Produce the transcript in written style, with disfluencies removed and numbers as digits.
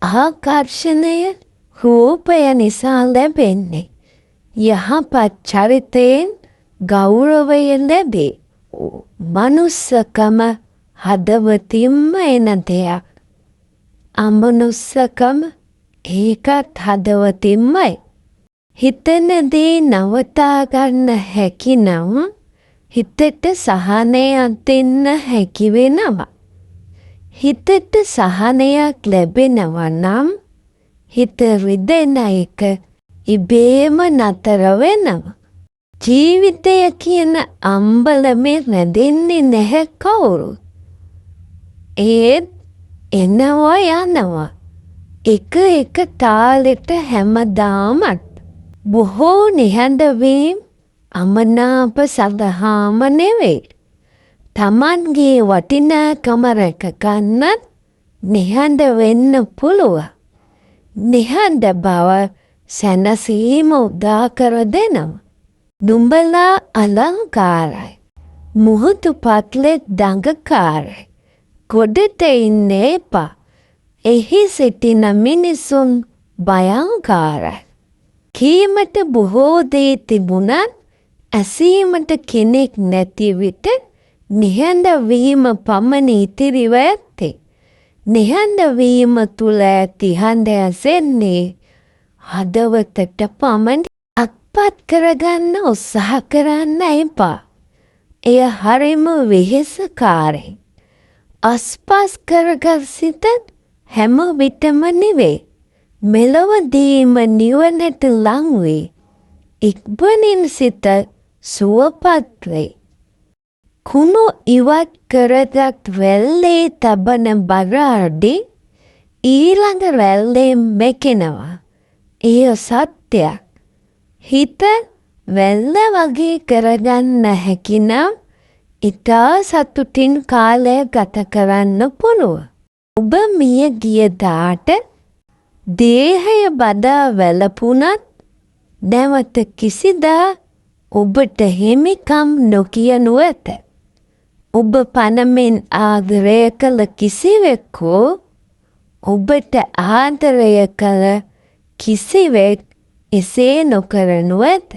ආකර්ෂණය රූපය නිසා ලැබෙන්නේ. යහපත් චරිතයෙන් ගෞරවය ලැබේ. මනුස්සකම හදවතින්ම එන දෙයක්. අමනුස්සකම ඒකත් හදවතින්මයි. හිතන දේ නවතා ගන්න හැකි නම් හිතට සහනයක් දෙන්න හැකි වෙනවා. හිතට සහනයක් ලැබෙනවා නම් හිත රිදෙන එක ඉබේම නතර වෙනවා. ජීවිතය කියන අම්බලමේ රැඳෙන්නේ නැහැ කවුරුත්. ඒත් එනවා යනවා. එක තාලෙට හැමදාමත්. බොහෝ නිහඬවීම් අමනාප සඳහාම නෙවෙයි. තමන්ගේ වටිනාකම රැක ගන්නත් නිහඬ වෙන්න පුළුවන්. නිහඬ බව සැනසීම උදා කර දෙනවා. නුඹලා අලංකාරයි. මුහුදු පත්ලෙත් දඟකාරයි. ගොඩට ඉන්න එපා. එහි සිටින මිනිසුන් භයංකාරයි. කීමට බොහෝ දේ තිබුණත් ඇසීමට කෙනෙක් නැති විට නිහඬ වීම පමණ ඉතිරිව ඇත්තේ. නිහඬ වීම තුල ඇති හඬ ඇසෙන්නේ හදවතට පමණ. අත්පත් කරගන්න උත්සාහ කරන්න එපා. එය හරිම වෙහෙසකාරයි. අස්පස් කරගත් සිත හැම විටම නෙවෙයි. මෙලොවදීම නිවනට ලං වේ. ඉක්මනින් සිත සුවපත් වේ. කුණු ඉවත් කරගත් වැල්ලේ තබන බර අඩි ඊළඟ වැල්ලේ මෙකෙනවා. එය සත්‍යයක්. හිත වැල්ල වගේ කරගන්න හැකිනම් ඉතා සතුටින් කාලය ගත කරන්න පුළුවන්. ඔබ මිය ගිය දාට දේහය බදා වැළපුණත් නැවත කිසිදා ඔබට හිමිකම් නොකියනු ඇත. ඔබ පනමෙන් ආදරය කළ කිසිවෙකු ඔබට ආදරය කළ කිසිවෙක් එසේ නොකරනු ඇත.